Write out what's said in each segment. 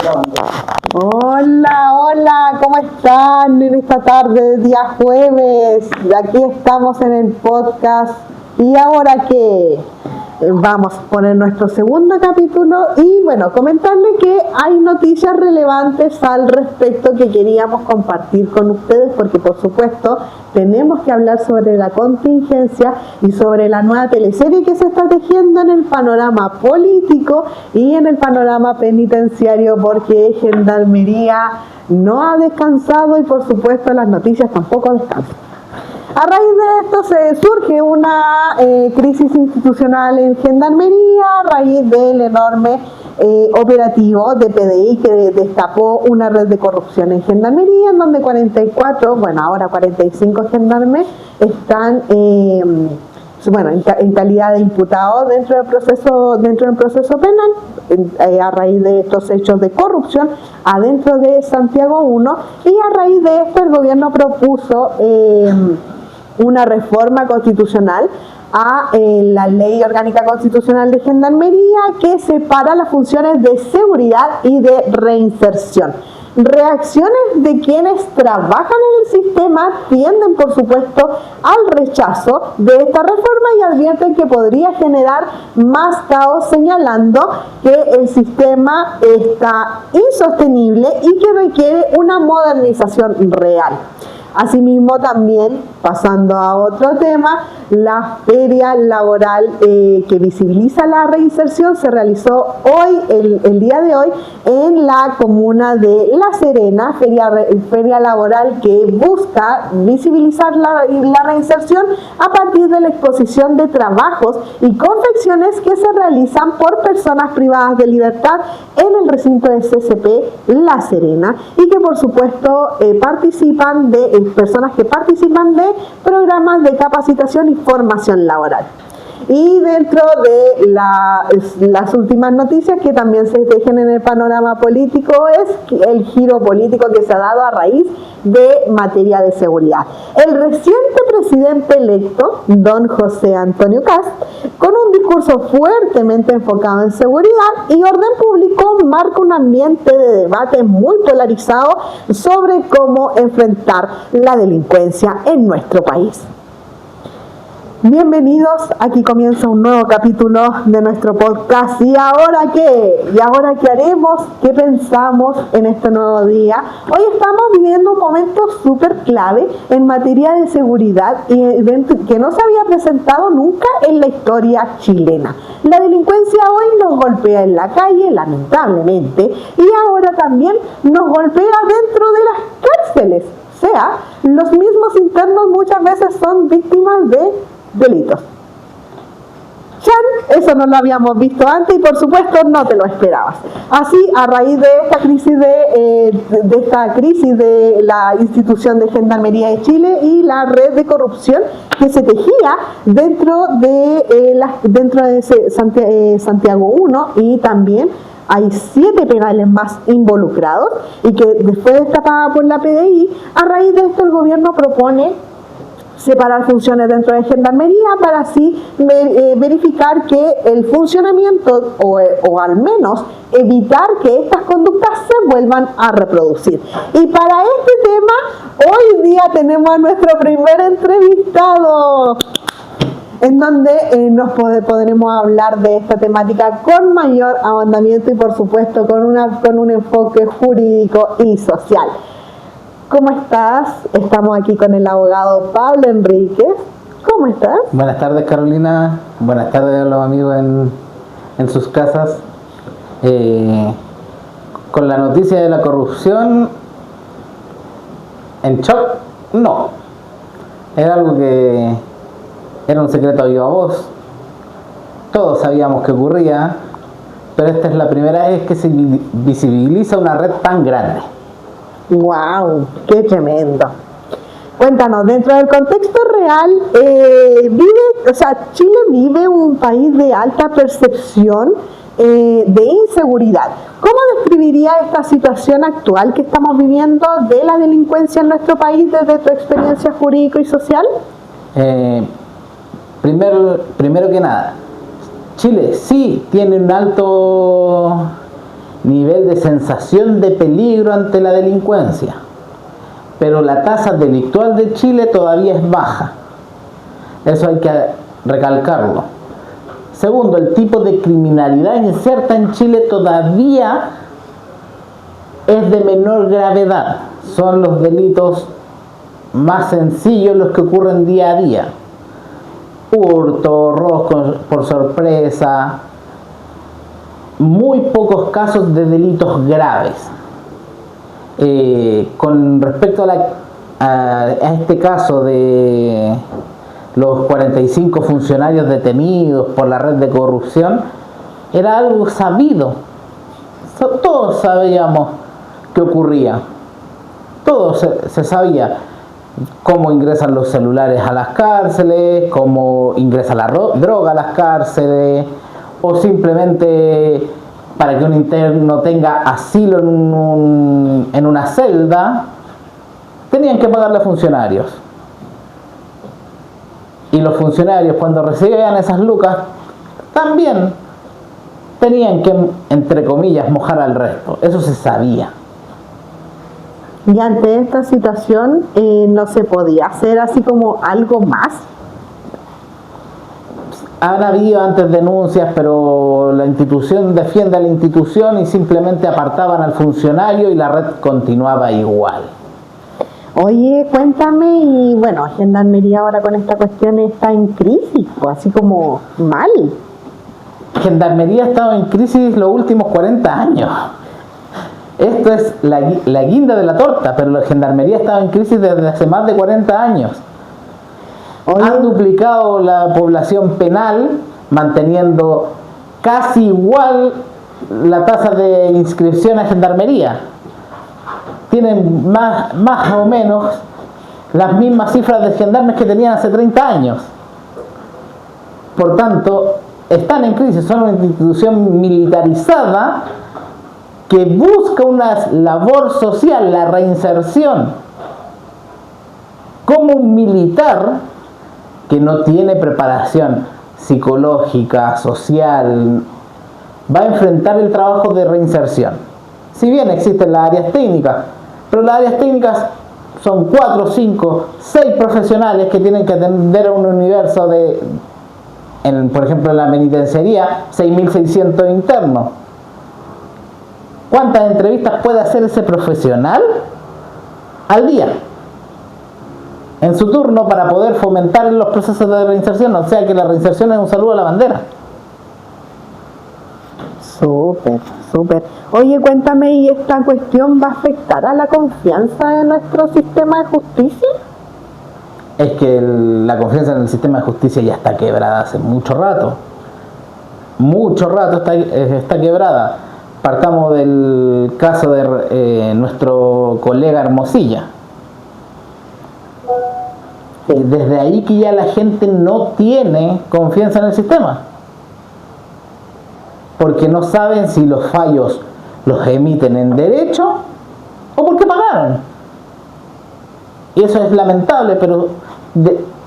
Hola, hola, ¿cómo están en esta tarde de día jueves? Aquí estamos en el podcast. ¿Y ahora qué? Vamos a poner nuestro segundo capítulo y bueno, comentarle que hay noticias relevantes al respecto que queríamos compartir con ustedes porque por supuesto tenemos que hablar sobre la contingencia y sobre la nueva teleserie que se está tejiendo en el panorama político y en el panorama penitenciario porque Gendarmería no ha descansado y por supuesto las noticias tampoco descansan. A raíz de esto se surge una crisis institucional en Gendarmería a raíz del enorme operativo de PDI que destapó una red de corrupción en Gendarmería en donde 44, bueno ahora 45 gendarmes están en calidad de imputados dentro del proceso penal a raíz de estos hechos de corrupción adentro de Santiago 1 y a raíz de esto el gobierno propuso una reforma constitucional a la Ley Orgánica Constitucional de Gendarmería que separa las funciones de seguridad y de reinserción. Reacciones de quienes trabajan en el sistema tienden, por supuesto, al rechazo de esta reforma y advierten que podría generar más caos, señalando que el sistema está insostenible y que requiere una modernización real. Asimismo, también, pasando a otro tema, la feria laboral que visibiliza la reinserción se realizó hoy, el día de hoy, en la comuna de La Serena, feria laboral que busca visibilizar la reinserción a partir de la exposición de trabajos y confecciones que se realizan por personas privadas de libertad en el recinto de CCP La Serena y que por supuesto personas que participan de programas de capacitación y formación laboral. Y dentro de las últimas noticias que también se tejen en el panorama político es el giro político que se ha dado a raíz de materia de seguridad. El reciente presidente electo, don José Antonio Kast, con un discurso fuertemente enfocado en seguridad y orden público, marca un ambiente de debate muy polarizado sobre cómo enfrentar la delincuencia en nuestro país. Bienvenidos, aquí comienza un nuevo capítulo de nuestro podcast. ¿Y ahora qué? ¿Y ahora qué haremos? ¿Qué pensamos en este nuevo día? Hoy estamos viviendo un momento súper clave en materia de seguridad que no se había presentado nunca en la historia chilena. La delincuencia hoy nos golpea en la calle, lamentablemente, y ahora también nos golpea dentro de las cárceles. O sea, los mismos internos muchas veces son víctimas de delitos. Chan, eso no lo habíamos visto antes y por supuesto no te lo esperabas. Así, a raíz de esta crisis de la institución de Gendarmería de Chile y la red de corrupción que se tejía dentro de Santiago 1 y también hay 7 penales más involucrados y que después destapada por la PDI, a raíz de esto el gobierno propone separar funciones dentro de Gendarmería para así verificar que el funcionamiento o al menos evitar que estas conductas se vuelvan a reproducir. Y para este tema, hoy día tenemos a nuestro primer entrevistado, en donde podremos hablar de esta temática con mayor ahondamiento y por supuesto con un enfoque jurídico y social. ¿Cómo estás? Estamos aquí con el abogado Pablo Enríquez. ¿Cómo estás? Buenas tardes, Carolina. Buenas tardes a los amigos en sus casas. Con la noticia de la corrupción, en shock, no. Era algo que era un secreto a viva voz. Todos sabíamos que ocurría, pero esta es la primera vez que se visibiliza una red tan grande. ¡Wow! ¡Qué tremendo! Cuéntanos, dentro del contexto real, Chile vive un país de alta percepción de inseguridad. ¿Cómo describiría esta situación actual que estamos viviendo de la delincuencia en nuestro país desde tu experiencia jurídica y social? Primero que nada, Chile sí tiene un alto nivel de sensación de peligro ante la delincuencia, pero la tasa delictual de Chile todavía es baja. Eso hay que recalcarlo. Segundo, el tipo de criminalidad inserta en Chile todavía es de menor gravedad. Son los delitos más sencillos los que ocurren día a día. Hurto, robos por sorpresa, muy pocos casos de delitos graves. Con respecto a este caso de los 45 funcionarios detenidos por la red de corrupción, era algo sabido. Todos sabíamos qué ocurría. Todo se sabía. Cómo ingresan los celulares a las cárceles, cómo ingresa la droga a las cárceles, o simplemente para que un interno tenga asilo en una celda, tenían que pagarle a funcionarios. Y los funcionarios, cuando recibían esas lucas, también tenían que, entre comillas, mojar al resto. Eso se sabía. Y ante esta situación, ¿no se podía hacer así como algo más? Han habido antes denuncias, pero la institución defiende a la institución y simplemente apartaban al funcionario y la red continuaba igual. Oye, cuéntame, y bueno, Gendarmería ahora con esta cuestión está en crisis, pues así como mal. Gendarmería ha estado en crisis los últimos 40 años. Esto es la guinda de la torta, pero la Gendarmería ha estado en crisis desde hace más de 40 años. Oye, Han duplicado la población penal, manteniendo casi igual la tasa de inscripción a Gendarmería. Tienen más o menos las mismas cifras de gendarmes que tenían hace 30 años. Por tanto, están en crisis, son una institución militarizada que busca una labor social, la reinserción. Como un militar que no tiene preparación psicológica, social, va a enfrentar el trabajo de reinserción. Si bien existen las áreas técnicas, pero las áreas técnicas son 4, 5, 6 profesionales que tienen que atender a un universo de, por ejemplo, en la penitenciaría, 6.600 internos. ¿Cuántas entrevistas puede hacer ese profesional al día en su turno para poder fomentar los procesos de reinserción? O sea que la reinserción es un saludo a la bandera. súper, súper. Oye, cuéntame, ¿y esta cuestión va a afectar a la confianza de nuestro sistema de justicia? Es que la confianza en el sistema de justicia ya está quebrada hace mucho rato. Mucho rato está quebrada. Partamos del caso de nuestro colega Hermosilla. Desde ahí que ya la gente no tiene confianza en el sistema. Porque no saben si los fallos los emiten en derecho o porque pagaron. Y eso es lamentable, pero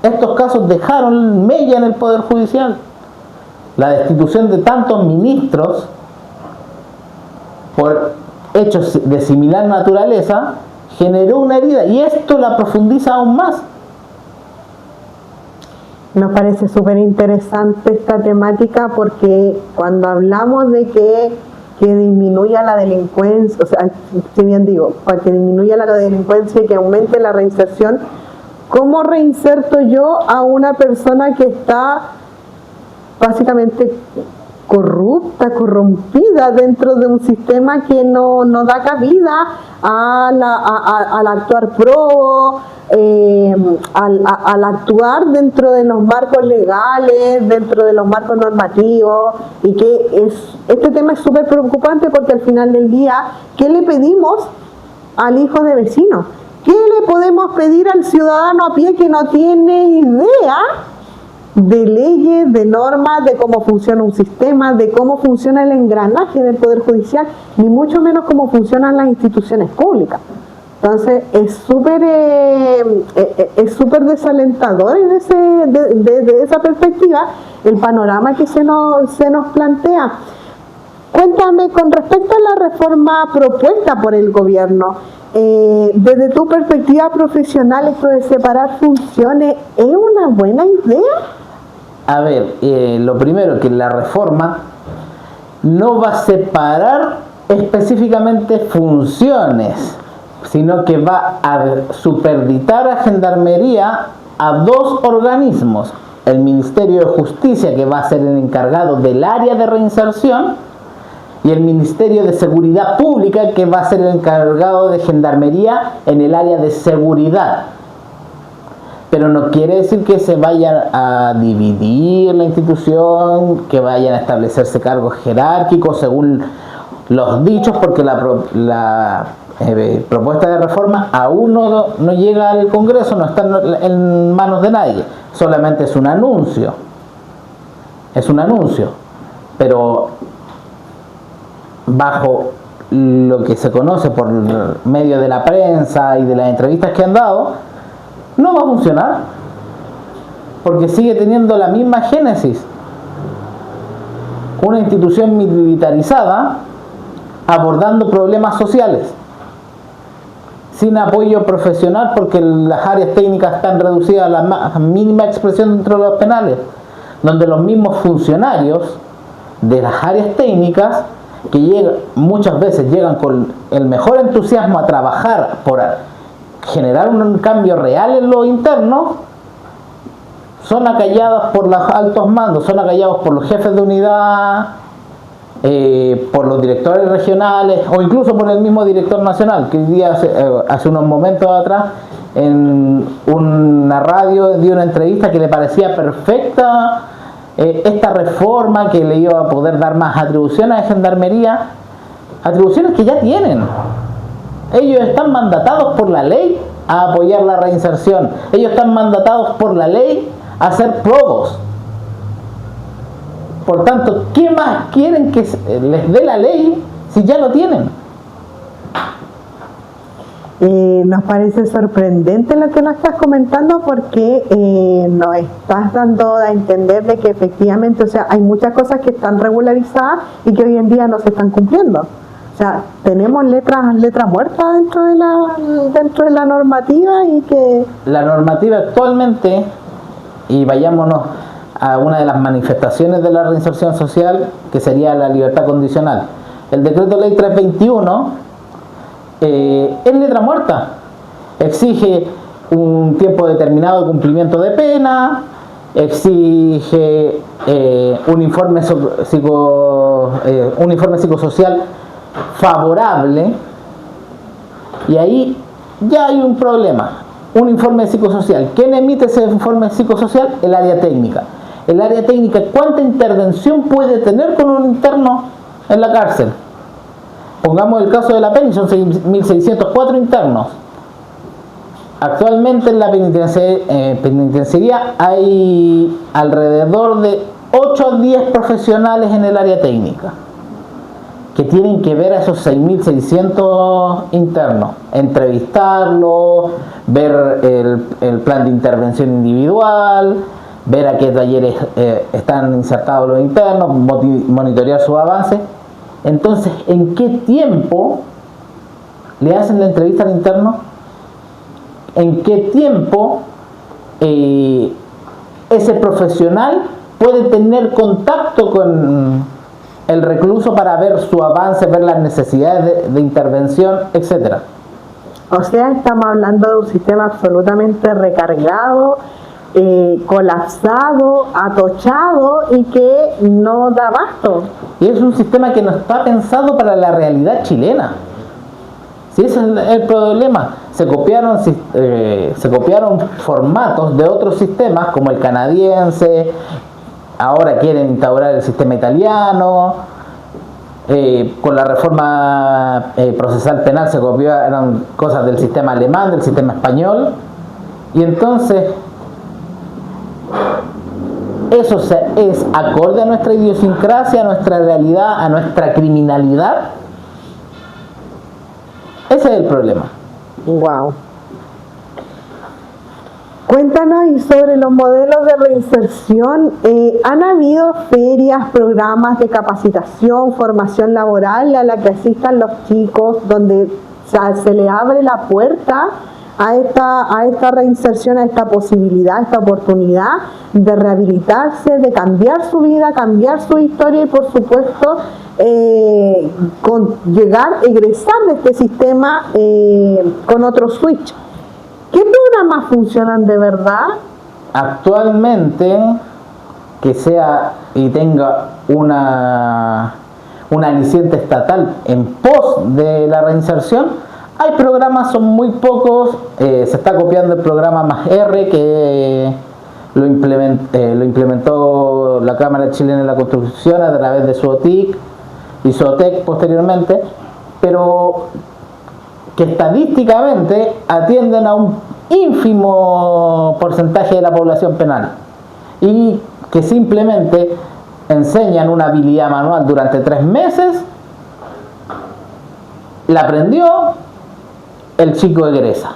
estos casos dejaron mella en el Poder Judicial. La destitución de tantos ministros por hechos de similar naturaleza generó una herida y esto la profundiza aún más. Nos parece súper interesante esta temática porque cuando hablamos de que disminuya la delincuencia, o sea, si bien digo, para que disminuya la delincuencia y que aumente la reinserción, ¿cómo reinserto yo a una persona que está básicamente corrupta, corrompida dentro de un sistema que no da cabida al actuar probo, al actuar dentro de los marcos legales, dentro de los marcos normativos? Y que este tema es súper preocupante porque al final del día, ¿qué le pedimos al hijo de vecino? ¿Qué le podemos pedir al ciudadano a pie que no tiene idea de leyes, de normas, de cómo funciona un sistema, de cómo funciona el engranaje del Poder Judicial, ni mucho menos cómo funcionan las instituciones públicas? Entonces es súper desalentador desde esa perspectiva el panorama que se nos plantea. Cuéntame, con respecto a la reforma propuesta por el gobierno, desde tu perspectiva profesional, esto de separar funciones, ¿es una buena idea? A ver, lo primero, que la reforma no va a separar específicamente funciones, sino que va a superditar a Gendarmería a dos organismos: el Ministerio de Justicia, que va a ser el encargado del área de reinserción, y el Ministerio de Seguridad Pública, que va a ser el encargado de Gendarmería en el área de seguridad. Pero no quiere decir que se vaya a dividir la institución, que vayan a establecerse cargos jerárquicos según los dichos, porque la propuesta de reforma aún no llega al Congreso, no está en manos de nadie, solamente es un anuncio, pero bajo lo que se conoce por medio de la prensa y de las entrevistas que han dado, no va a funcionar, porque sigue teniendo la misma génesis: una institución militarizada abordando problemas sociales, sin apoyo profesional, porque las áreas técnicas están reducidas a la mínima expresión dentro de los penales, donde los mismos funcionarios de las áreas técnicas, que muchas veces llegan con el mejor entusiasmo a trabajar por generar un cambio real en lo interno, son acallados por los altos mandos, son acallados por los jefes de unidad, por los directores regionales o incluso por el mismo director nacional, que hoy día, hace unos momentos atrás, en una radio dio una entrevista que le parecía perfecta esta reforma, que le iba a poder dar más atribuciones a Gendarmería, atribuciones que ya tienen. Ellos están mandatados por la ley a apoyar la reinserción, ellos están mandatados por la ley a hacer probos. Por tanto, ¿qué más quieren que les dé la ley si ya lo tienen? Nos parece sorprendente lo que nos estás comentando, porque nos estás dando a entender de que efectivamente, o sea, hay muchas cosas que están regularizadas y que hoy en día no se están cumpliendo. O sea, tenemos letra muerta dentro de la normativa, y que la normativa actualmente, y vayámonos a una de las manifestaciones de la reinserción social, que sería la libertad condicional. El decreto ley 321 es letra muerta. Exige un tiempo determinado de cumplimiento de pena, exige un informe psicosocial favorable, y ahí ya hay un problema. Un informe psicosocial, ¿quién emite ese informe psicosocial? El área técnica. El área técnica, ¿cuánta intervención puede tener con un interno en la cárcel? Pongamos el caso de la PENI, son 6.604 internos. Actualmente en la penitenciaría hay alrededor de 8 a 10 profesionales en el área técnica, que tienen que ver a esos 6.600 internos, entrevistarlos, ver el plan de intervención individual, ver a qué talleres están insertados los internos, monitorear su avance. Entonces, ¿en qué tiempo le hacen la entrevista al interno? ¿En qué tiempo ese profesional puede tener contacto con el recluso para ver su avance, ver las necesidades de intervención, etcétera? O sea, estamos hablando de un sistema absolutamente recargado, colapsado, atochado, y que no da abasto. Y es un sistema que no está pensado para la realidad chilena. Si ese es el problema, se copiaron formatos de otros sistemas, como el canadiense. Ahora quieren instaurar el sistema italiano. Con la reforma procesal penal se copiaron cosas del sistema alemán, del sistema español. Y entonces, ¿eso es acorde a nuestra idiosincrasia, a nuestra realidad, a nuestra criminalidad? Ese es el problema. Wow. Cuéntanos y sobre los modelos de reinserción. ¿Han habido ferias, programas de capacitación, formación laboral a la que asistan los chicos donde se les abre la puerta a esta reinserción, a esta posibilidad, a esta oportunidad de rehabilitarse, de cambiar su vida, cambiar su historia y por supuesto egresar de este sistema con otro switch? ¿Qué programas funcionan de verdad? Actualmente, que sea y tenga una aliciente estatal en pos de la reinserción, hay programas, son muy pocos. Se está copiando el programa Más R, que lo implementó la Cámara Chilena de la Construcción a través de su OTIC y su OTEC posteriormente, pero que estadísticamente atienden a un ínfimo porcentaje de la población penal y que simplemente enseñan una habilidad manual durante 3 meses, la aprendió, el chico egresa.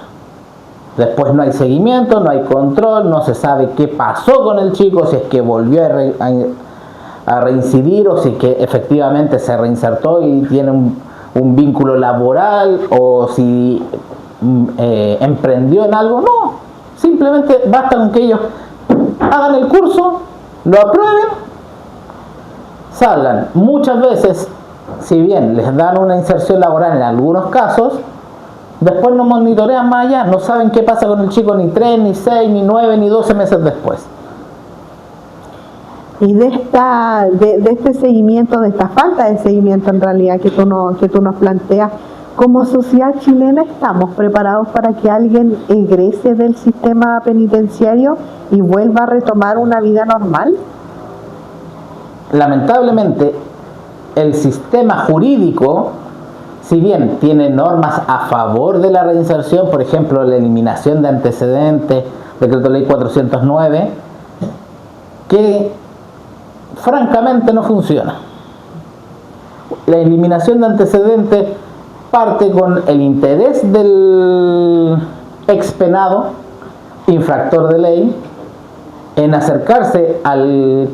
Después no hay seguimiento, no hay control, no se sabe qué pasó con el chico, si es que volvió a reincidir o si es que efectivamente se reinsertó y tiene un vínculo laboral o si emprendió en algo. No, simplemente basta con que ellos hagan el curso, lo aprueben, salgan. Muchas veces, si bien les dan una inserción laboral en algunos casos, después no monitorean más allá, no saben qué pasa con el chico ni 3, ni 6, ni 9, ni 12 meses después. Y de este seguimiento, de esta falta de seguimiento en realidad que tú nos planteas, como sociedad chilena estamos preparados para que alguien egrese del sistema penitenciario y vuelva a retomar una vida normal. Lamentablemente, el sistema jurídico, si bien tiene normas a favor de la reinserción, por ejemplo, la eliminación de antecedentes, Decreto Ley 409, que francamente no funciona. La eliminación de antecedentes parte con el interés del expenado, infractor de ley, en acercarse al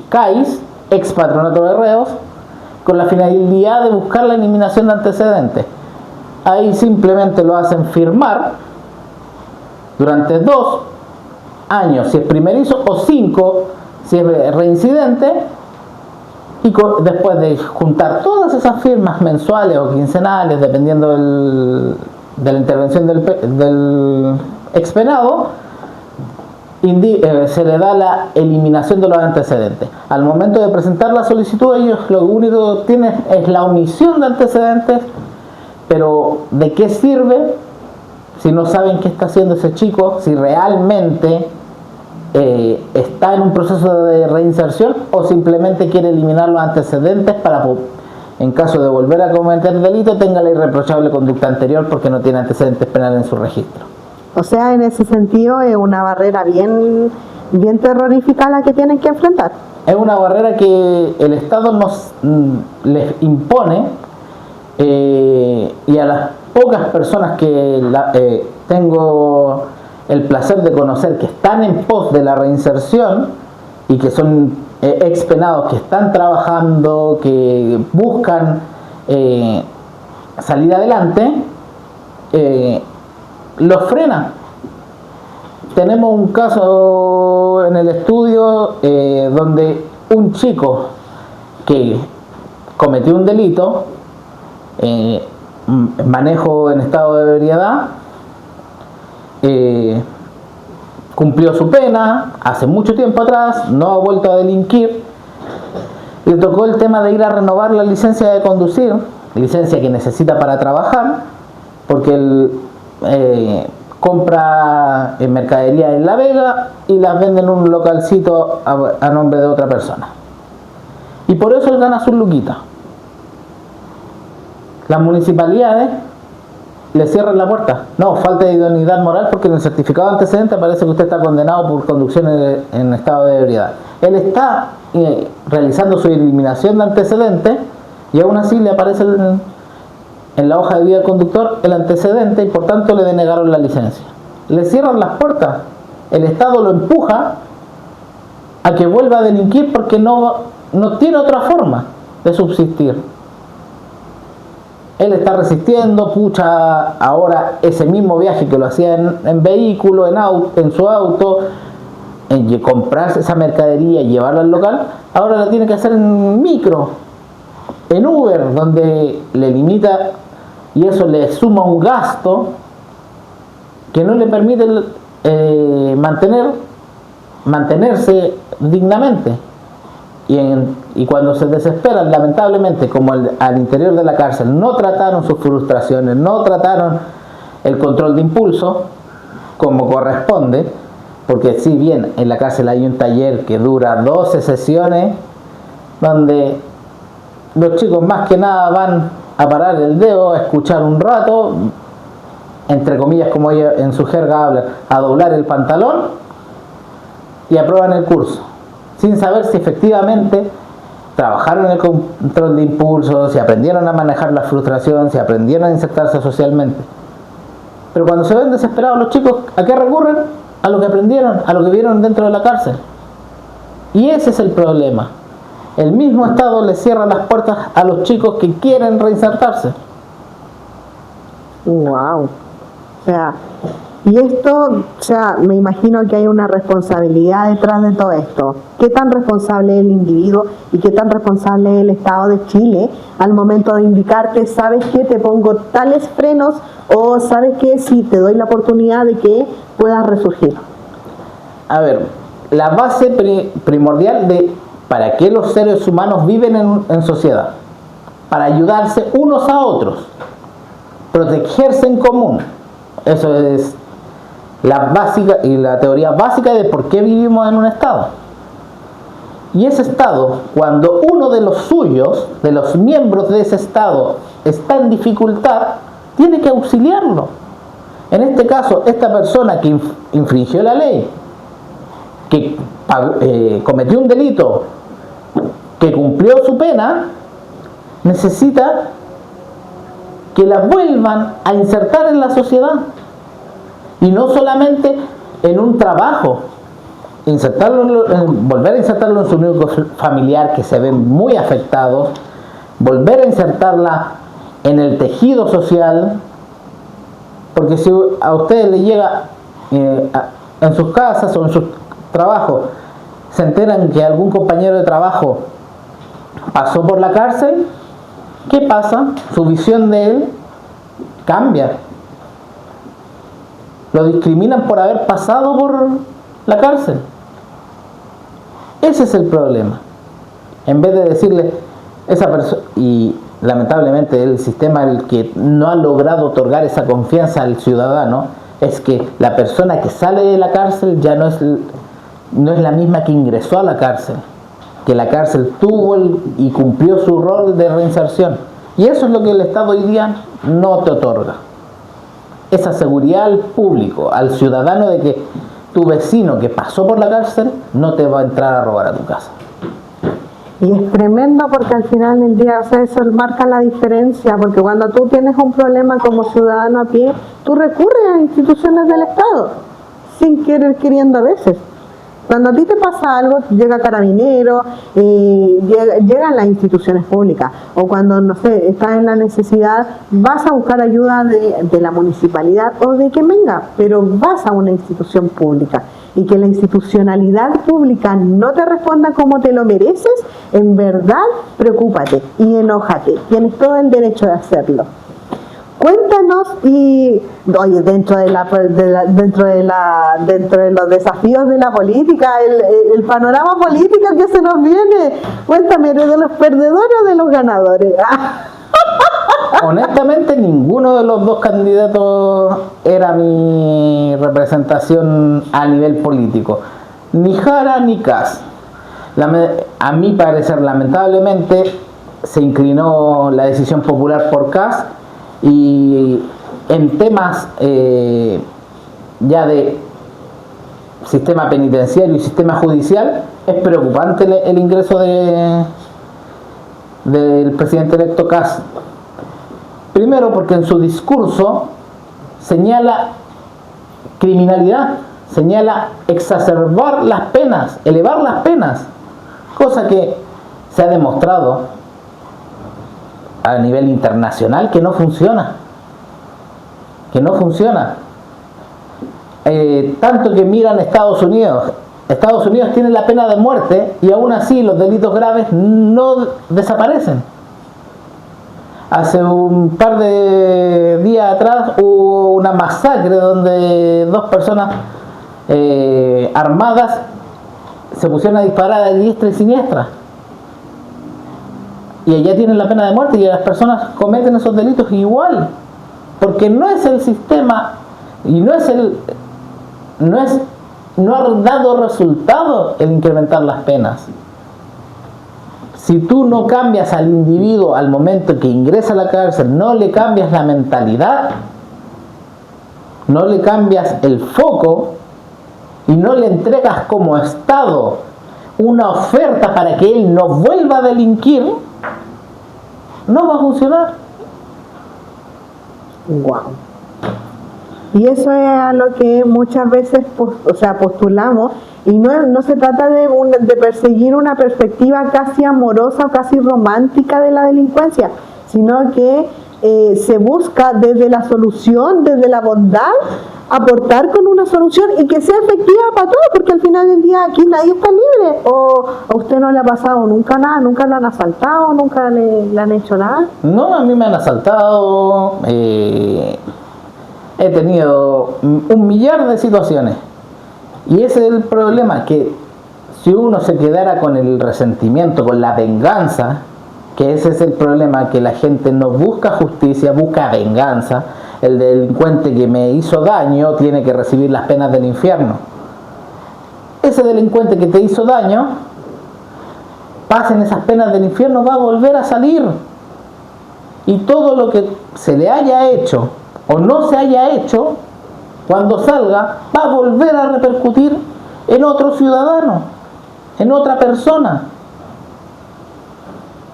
CAIS, ex patronato de reos, con la finalidad de buscar la eliminación de antecedentes. Ahí simplemente lo hacen firmar durante 2 años si es primerizo o 5 si es reincidente, y después de juntar todas esas firmas mensuales o quincenales dependiendo de la intervención del expenado, se le da la eliminación de los antecedentes. Al momento de presentar la solicitud, ellos lo único que tienen es la omisión de antecedentes, pero ¿de qué sirve si no saben qué está haciendo ese chico, si realmente está en un proceso de reinserción o simplemente quiere eliminar los antecedentes para, en caso de volver a cometer delito, tenga la irreprochable conducta anterior porque no tiene antecedentes penales en su registro? O sea, en ese sentido es una barrera bien terrorífica la que tienen que enfrentar. Es una barrera que el Estado les impone, y a las pocas personas que tengo el placer de conocer que están en pos de la reinserción y que son expenados, que están trabajando, que buscan salir adelante, los frena. Tenemos un caso en el estudio donde un chico que cometió un delito, manejo en estado de ebriedad, cumplió su pena hace mucho tiempo atrás, no ha vuelto a delinquir, le tocó el tema de ir a renovar la licencia de conducir, licencia que necesita para trabajar, porque él compra mercadería en La Vega y las vende en un localcito a nombre de otra persona, y por eso él gana sus luquitas. Las municipalidades le cierran la puerta. No, falta de idoneidad moral porque en el certificado de antecedente aparece que usted está condenado por conducción en estado de ebriedad. Él está realizando su eliminación de antecedentes y aún así le aparece en la hoja de vida del conductor el antecedente y por tanto le denegaron la licencia. le cierran las puertas. El Estado lo empuja a que vuelva a delinquir porque no tiene otra forma de subsistir. Él está resistiendo, pucha, ahora ese mismo viaje que lo hacía en vehículo, en su auto, en comprarse esa mercadería y llevarla al local, ahora la tiene que hacer en micro, en Uber, donde le limita y eso le suma un gasto que no le permite mantenerse dignamente. Y cuando se desesperan, lamentablemente, como al interior de la cárcel no trataron sus frustraciones, no trataron el control de impulso como corresponde, porque si bien en la cárcel hay un taller que dura 12 sesiones, donde los chicos más que nada van a parar el dedo, a escuchar un rato, entre comillas, como ellos en su jerga hablan, a doblar el pantalón y aprueban el curso, sin saber si efectivamente trabajaron en el control de impulso, si aprendieron a manejar la frustración, si aprendieron a insertarse socialmente. Pero cuando se ven desesperados los chicos, ¿a qué recurren? A lo que aprendieron, a lo que vieron dentro de la cárcel. Y ese es el problema. El mismo Estado le cierra las puertas a los chicos que quieren reinsertarse. Wow. O sea, y esto, o sea, me imagino que hay una responsabilidad detrás de todo esto. ¿Qué tan responsable es el individuo y qué tan responsable es el Estado de Chile al momento de indicarte, sabes qué, te pongo tales frenos o sabes qué, sí, te doy la oportunidad de que puedas resurgir? A ver, la base primordial de para qué los seres humanos viven en sociedad, para ayudarse unos a otros, protegerse en común. Eso es la básica y la teoría básica de por qué vivimos en un Estado. Y ese Estado, cuando uno de los suyos, de los miembros de ese Estado, está en dificultad, tiene que auxiliarlo. En este caso, esta persona que infringió la ley, que cometió un delito, que cumplió su pena, necesita que la vuelvan a insertar en la sociedad. Y no solamente en un trabajo, volver a insertarlo en su núcleo familiar, que se ven muy afectados, volver a insertarla en el tejido social, porque si a ustedes les llega en sus casas o en sus trabajos, se enteran que algún compañero de trabajo pasó por la cárcel, ¿qué pasa? Su visión de él cambia. Lo discriminan por haber pasado por la cárcel. Ese es el problema. En vez de decirle esa persona, y lamentablemente el sistema el que no ha logrado otorgar esa confianza al ciudadano, es que la persona que sale de la cárcel ya no es la misma que ingresó a la cárcel, que la cárcel tuvo y cumplió su rol de reinserción. Y eso es lo que el Estado hoy día no te otorga. Esa seguridad al público, al ciudadano, de que tu vecino que pasó por la cárcel no te va a entrar a robar a tu casa. Y es tremendo porque al final del día, o sea, eso marca la diferencia, porque cuando tú tienes un problema como ciudadano a pie, tú recurres a instituciones del Estado, sin querer queriendo a veces. Cuando a ti te pasa algo, llega Carabineros, llegan las instituciones públicas, o cuando, no sé, estás en la necesidad, vas a buscar ayuda de la municipalidad o de quien venga, pero vas a una institución pública. Y que la institucionalidad pública no te responda como te lo mereces, en verdad, preocúpate y enójate. Tienes todo el derecho de hacerlo. Cuéntanos, y oye, dentro de los desafíos de la política, el panorama político que se nos viene, cuéntame, ¿eres de los perdedores o de los ganadores? Honestamente, ninguno de los dos candidatos era mi representación a nivel político, ni Jara ni Kast. A mi parecer, lamentablemente, se inclinó la decisión popular por Kast. Y en temas ya de sistema penitenciario y sistema judicial, es preocupante el ingreso del presidente electo Kast. Primero porque en su discurso señala criminalidad, señala exacerbar las penas, elevar las penas, cosa que se ha demostrado a nivel internacional que no funciona. Tanto que miran Estados Unidos. Estados Unidos tiene la pena de muerte y aún así los delitos graves no desaparecen. Hace un par de días atrás hubo una masacre donde dos personas armadas se pusieron a disparar a diestra y siniestra. Y allá tienen la pena de muerte y las personas cometen esos delitos igual. Porque no es el sistema y no ha dado resultado el incrementar las penas. Si tú no cambias al individuo al momento que ingresa a la cárcel, no le cambias la mentalidad, no le cambias el foco y no le entregas como Estado una oferta para que él no vuelva a delinquir, no va a funcionar. Wow. Y eso es a lo que muchas veces postulamos, y no se trata de perseguir una perspectiva casi amorosa o casi romántica de la delincuencia, sino que se busca desde la solución, desde la bondad, aportar con una solución y que sea efectiva para todos, porque al final del día aquí nadie está libre. O a usted no le ha pasado nunca nada, nunca le han asaltado, nunca le han hecho nada. No, a mí me han asaltado, he tenido un millar de situaciones. Y ese es el problema, que si uno se quedara con el resentimiento, con la venganza, que ese es el problema, que la gente no busca justicia, busca venganza. El delincuente que me hizo daño tiene que recibir las penas del infierno. Ese delincuente que te hizo daño, pasen esas penas del infierno, va a volver a salir. Y todo lo que se le haya hecho o no se haya hecho, cuando salga, va a volver a repercutir en otro ciudadano, en otra persona.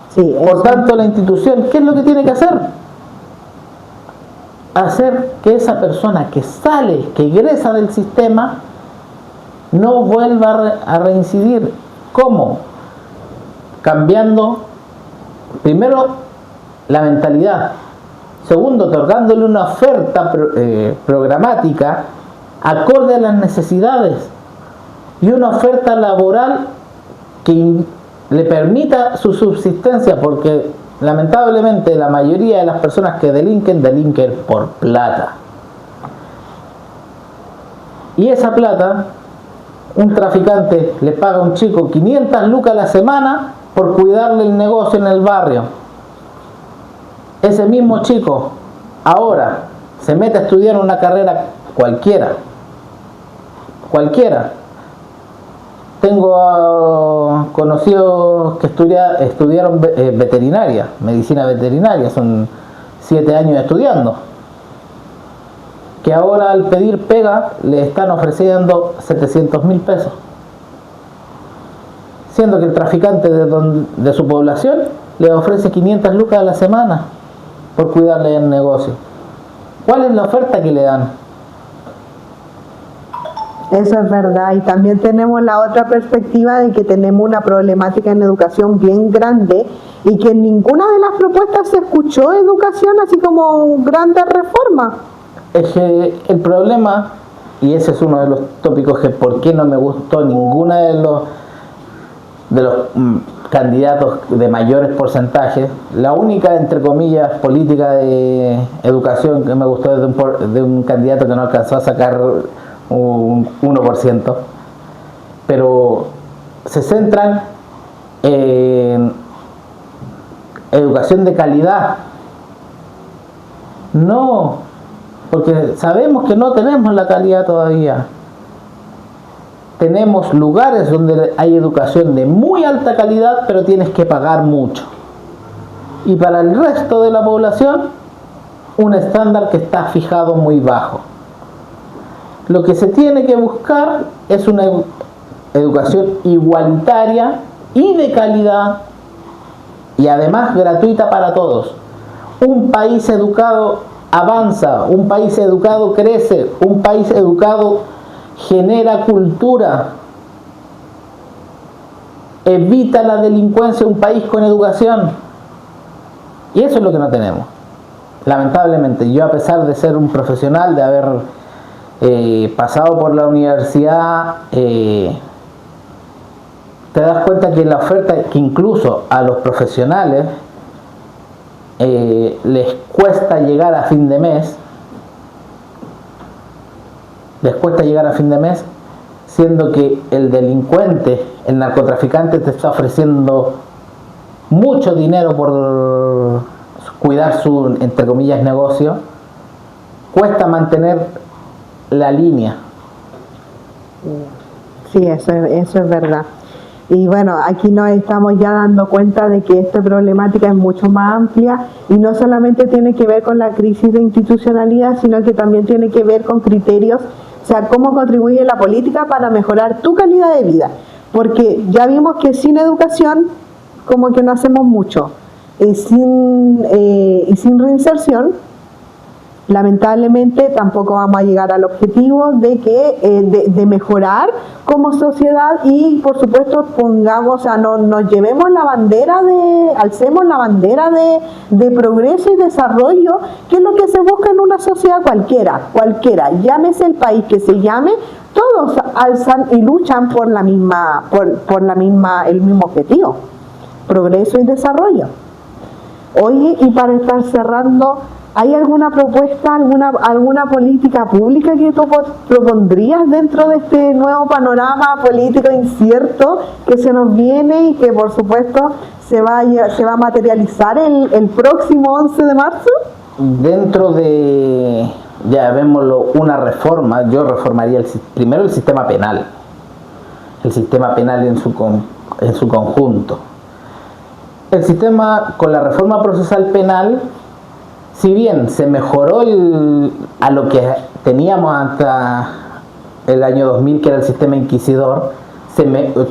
Sí, por tanto, la institución, ¿qué es lo que tiene que hacer? Hacer que esa persona que sale, que egresa del sistema, no vuelva a reincidir. ¿Cómo? Cambiando, primero, la mentalidad. Segundo, otorgándole una oferta programática acorde a las necesidades y una oferta laboral que le permita su subsistencia, porque lamentablemente la mayoría de las personas que delinquen por plata. Y esa plata, un traficante le paga a un chico 500 lucas a la semana por cuidarle el negocio en el barrio. Ese mismo chico ahora se mete a estudiar una carrera cualquiera. Tengo conocidos que estudiaron veterinaria, medicina veterinaria, son 7 años estudiando, que ahora al pedir pega le están ofreciendo 700.000 pesos, siendo que el traficante de su población le ofrece 500 lucas a la semana por cuidarle el negocio. ¿Cuál es la oferta que le dan? Eso es verdad, y también tenemos la otra perspectiva de que tenemos una problemática en educación bien grande y que en ninguna de las propuestas se escuchó educación así como grandes reformas. Es que el problema, y ese es uno de los tópicos que por qué no me gustó ninguna de los candidatos de mayores porcentajes, la única, entre comillas, política de educación que me gustó es de un candidato que no alcanzó a sacar un 1%, pero se centran en educación de calidad. No, porque sabemos que no tenemos la calidad todavía. Tenemos lugares donde hay educación de muy alta calidad, pero tienes que pagar mucho. Y para el resto de la población, un estándar que está fijado muy bajo. Lo que se tiene que buscar es una educación igualitaria y de calidad, y además gratuita para todos. Un país educado avanza, un país educado crece, un país educado genera cultura, evita la delincuencia, un país con educación. Y eso es lo que no tenemos. Lamentablemente, yo, a pesar de ser un profesional, de haber pasado por la universidad, te das cuenta que la oferta, que incluso a los profesionales les cuesta llegar a fin de mes, siendo que el delincuente, el narcotraficante, te está ofreciendo mucho dinero por cuidar su, entre comillas, negocio. Cuesta mantener la línea. Sí, eso es verdad. Y bueno, aquí nos estamos ya dando cuenta de que esta problemática es mucho más amplia y no solamente tiene que ver con la crisis de institucionalidad, sino que también tiene que ver con criterios, o sea, cómo contribuye la política para mejorar tu calidad de vida. Porque ya vimos que sin educación como que no hacemos mucho. Y sin reinserción, lamentablemente tampoco vamos a llegar al objetivo de que de mejorar como sociedad y por supuesto pongamos, o sea, nos llevemos la bandera alcemos la bandera de progreso y desarrollo, que es lo que se busca en una sociedad cualquiera, llámese el país que se llame, todos alzan y luchan por el mismo objetivo, progreso y desarrollo. Oye, y para estar cerrando, ¿hay alguna propuesta, alguna política pública que tú propondrías dentro de este nuevo panorama político incierto que se nos viene y que por supuesto se va a materializar el próximo 11 de marzo? Dentro de, ya vémoslo, una reforma, yo reformaría primero el sistema penal en su conjunto. El sistema, con la reforma procesal penal, si bien se mejoró a lo que teníamos hasta el año 2000, que era el sistema inquisidor,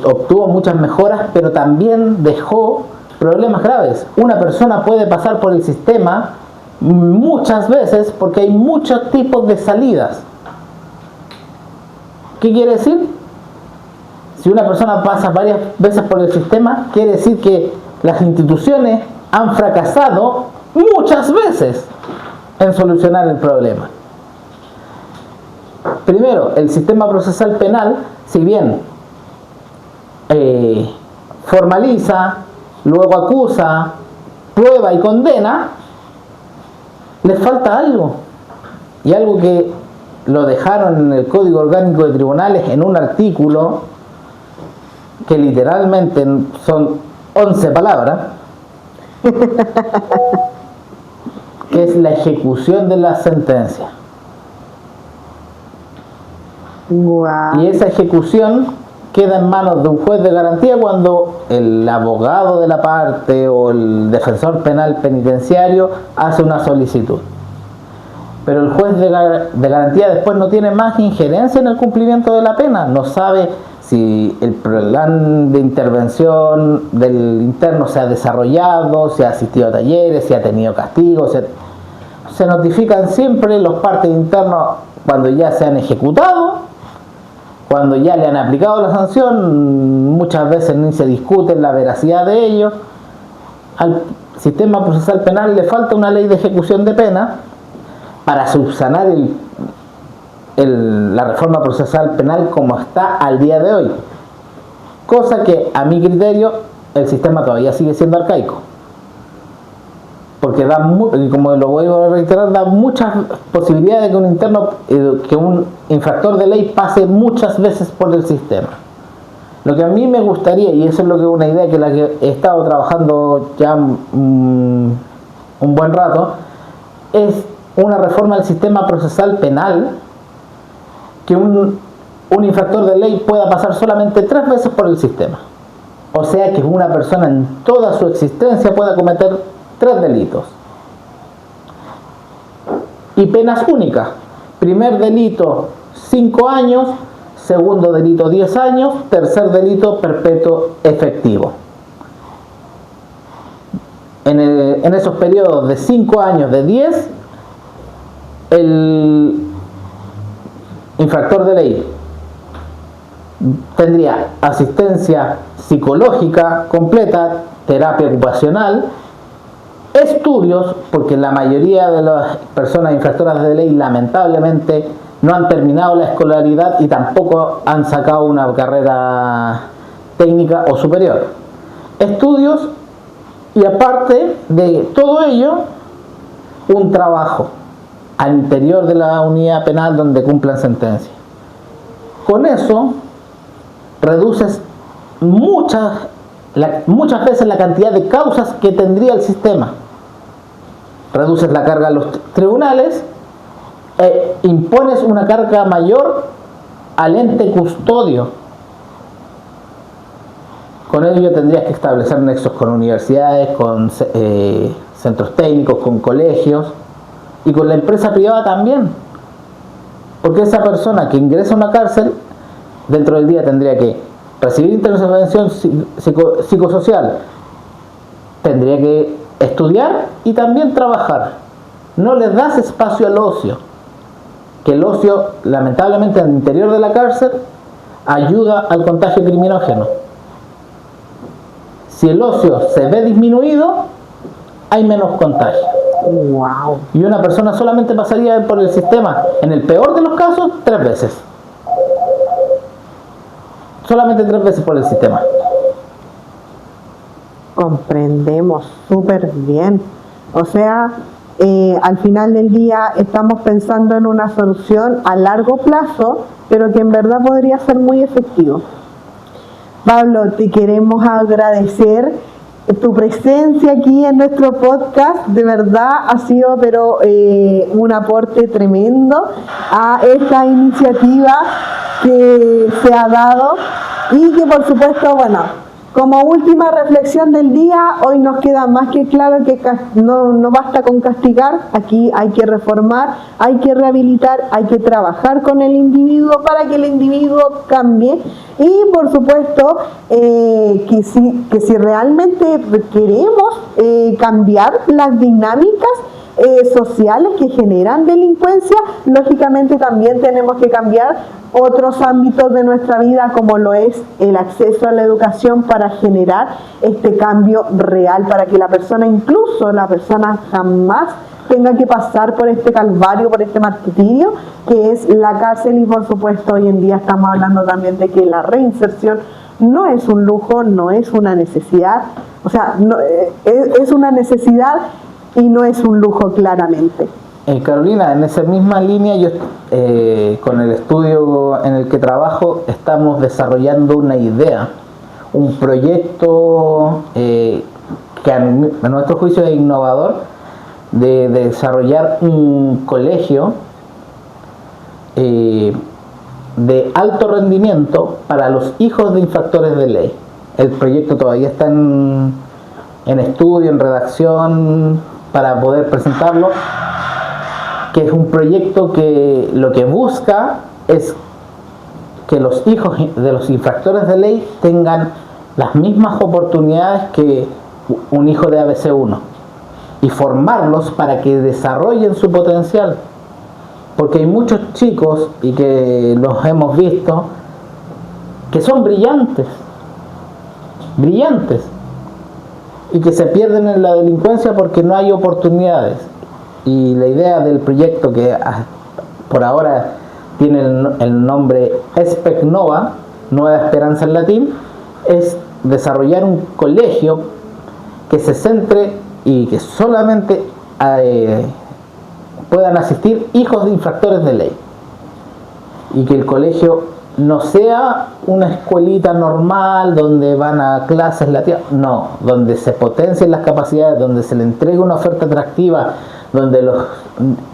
obtuvo muchas mejoras, pero también dejó problemas graves. Una persona puede pasar por el sistema muchas veces porque hay muchos tipos de salidas. ¿Qué quiere decir? Si una persona pasa varias veces por el sistema, quiere decir que las instituciones han fracasado muchas veces en solucionar el problema. Primero, el sistema procesal penal, si bien formaliza, luego acusa, prueba y condena, les falta algo. Y algo que lo dejaron en el Código Orgánico de Tribunales en un artículo que literalmente son 11 palabras, que es la ejecución de la sentencia. Wow. Y esa ejecución queda en manos de un juez de garantía cuando el abogado de la parte o el defensor penal penitenciario hace una solicitud. Pero el juez de garantía después no tiene más injerencia en el cumplimiento de la pena, no sabe si el plan de intervención del interno se ha desarrollado, si ha asistido a talleres, si ha tenido castigos. Se notifican siempre los partes internos cuando ya se han ejecutado, cuando ya le han aplicado la sanción. Muchas veces ni se discute la veracidad de ellos. Al sistema procesal penal le falta una ley de ejecución de pena para subsanar la reforma procesal penal como está al día de hoy, cosa que a mi criterio el sistema todavía sigue siendo arcaico, porque como lo vuelvo a reiterar, da muchas posibilidades de que un interno, que un infractor de ley pase muchas veces por el sistema. Lo que a mí me gustaría, y eso es lo que una idea que la que he estado trabajando ya un buen rato, es una reforma del sistema procesal penal, que un infractor de ley pueda pasar solamente 3 veces por el sistema. O sea que una persona en toda su existencia pueda cometer 3 delitos. Y penas únicas. Primer delito, 5 años. Segundo delito, 10 años. Tercer delito, perpetuo efectivo. En esos periodos de 5 años, de 10, el infractor de ley tendría asistencia psicológica completa, terapia ocupacional, estudios, porque la mayoría de las personas infractoras de ley lamentablemente no han terminado la escolaridad y tampoco han sacado una carrera técnica o superior. Estudios y aparte de todo ello, un trabajo al interior de la unidad penal donde cumplan sentencia. Con eso reduces muchas veces la cantidad de causas que tendría el sistema. Reduces la carga a los tribunales e impones una carga mayor al ente custodio. Con ello tendrías que establecer nexos con universidades, con centros técnicos, con colegios y con la empresa privada también. Porque esa persona que ingresa a una cárcel, dentro del día tendría que recibir intervención psicosocial, tendría que estudiar y también trabajar. No les das espacio al ocio, que el ocio lamentablemente en el interior de la cárcel ayuda al contagio criminógeno. Si el ocio se ve disminuido, hay menos contagio. Wow. Y una persona solamente pasaría por el sistema, en el peor de los casos, 3 veces. Solamente 3 veces por el sistema. Comprendemos súper bien. O sea, al final del día estamos pensando en una solución a largo plazo, pero que en verdad podría ser muy efectivo. Pablo, te queremos agradecer tu presencia aquí en nuestro podcast. De verdad ha sido un aporte tremendo a esta iniciativa que se ha dado y que por supuesto, bueno, como última reflexión del día, hoy nos queda más que claro que no basta con castigar, aquí hay que reformar, hay que rehabilitar, hay que trabajar con el individuo para que el individuo cambie y por supuesto que si realmente queremos cambiar las dinámicas sociales que generan delincuencia, lógicamente también tenemos que cambiar otros ámbitos de nuestra vida como lo es el acceso a la educación para generar este cambio real, para que la persona jamás tenga que pasar por este calvario, por este martirio que es la cárcel. Y por supuesto hoy en día estamos hablando también de que la reinserción no es un lujo, no es una necesidad, o sea, es una necesidad y no es un lujo claramente. Carolina, en esa misma línea, yo con el estudio en el que trabajo estamos desarrollando una idea, un proyecto que a nuestro juicio es innovador, de desarrollar un colegio de alto rendimiento para los hijos de infractores de ley. El proyecto todavía está en estudio, en redacción, para poder presentarlo, que es un proyecto que lo que busca es que los hijos de los infractores de ley tengan las mismas oportunidades que un hijo de ABC1 y formarlos para que desarrollen su potencial, porque hay muchos chicos, y que los hemos visto, que son brillantes y que se pierden en la delincuencia porque no hay oportunidades. Y la idea del proyecto, que por ahora tiene el nombre Espec Nova, Nueva Esperanza en latín, es desarrollar un colegio que se centre y que solamente puedan asistir hijos de infractores de ley, y que el colegio no sea una escuelita normal donde van a clases no, donde se potencien las capacidades, donde se le entregue una oferta atractiva, donde los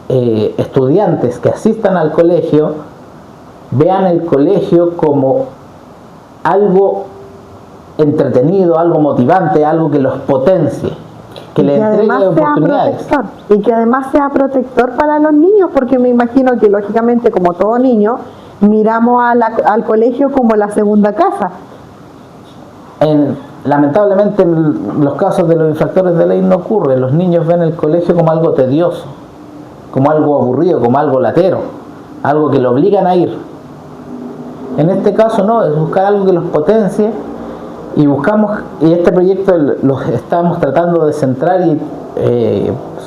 estudiantes que asistan al colegio vean el colegio como algo entretenido, algo motivante, algo que los potencie, que le entregue oportunidades. Y que además sea protector para los niños, porque me imagino que lógicamente, como todo niño, miramos al colegio como la segunda casa. Lamentablemente en los casos de los infractores de ley no ocurre. Los niños ven el colegio como algo tedioso, como algo aburrido, como algo latero, algo que lo obligan a ir. En este caso no, es buscar algo que los potencie, y este proyecto lo estamos tratando de centrar y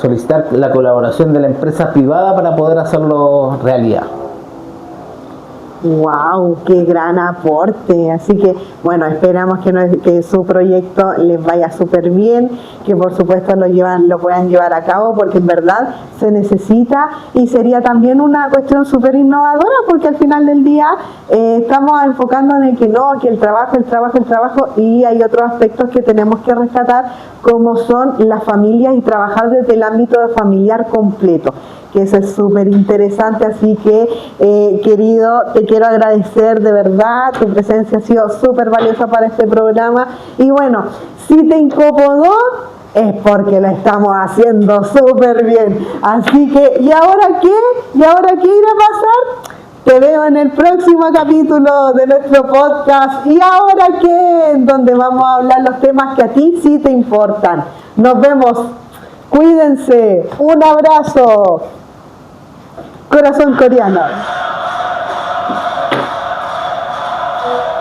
solicitar la colaboración de la empresa privada para poder hacerlo realidad. ¡Wow! ¡Qué gran aporte! Así que, bueno, esperamos que su proyecto les vaya súper bien, que por supuesto lo puedan llevar a cabo, porque en verdad se necesita, y sería también una cuestión súper innovadora, porque al final del día estamos enfocando en que el trabajo, y hay otros aspectos que tenemos que rescatar, como son las familias y trabajar desde el ámbito familiar completo, que eso es súper interesante. Así que, querido, te quiero agradecer de verdad, tu presencia ha sido súper valiosa para este programa, y bueno, si te incomodó es porque lo estamos haciendo súper bien. Así que, ¿y ahora qué? ¿Y ahora qué irá a pasar? Te veo en el próximo capítulo de nuestro podcast. ¿Y ahora qué? En donde vamos a hablar los temas que a ti sí te importan. Nos vemos. Cuídense. Un abrazo. Corazón coreano.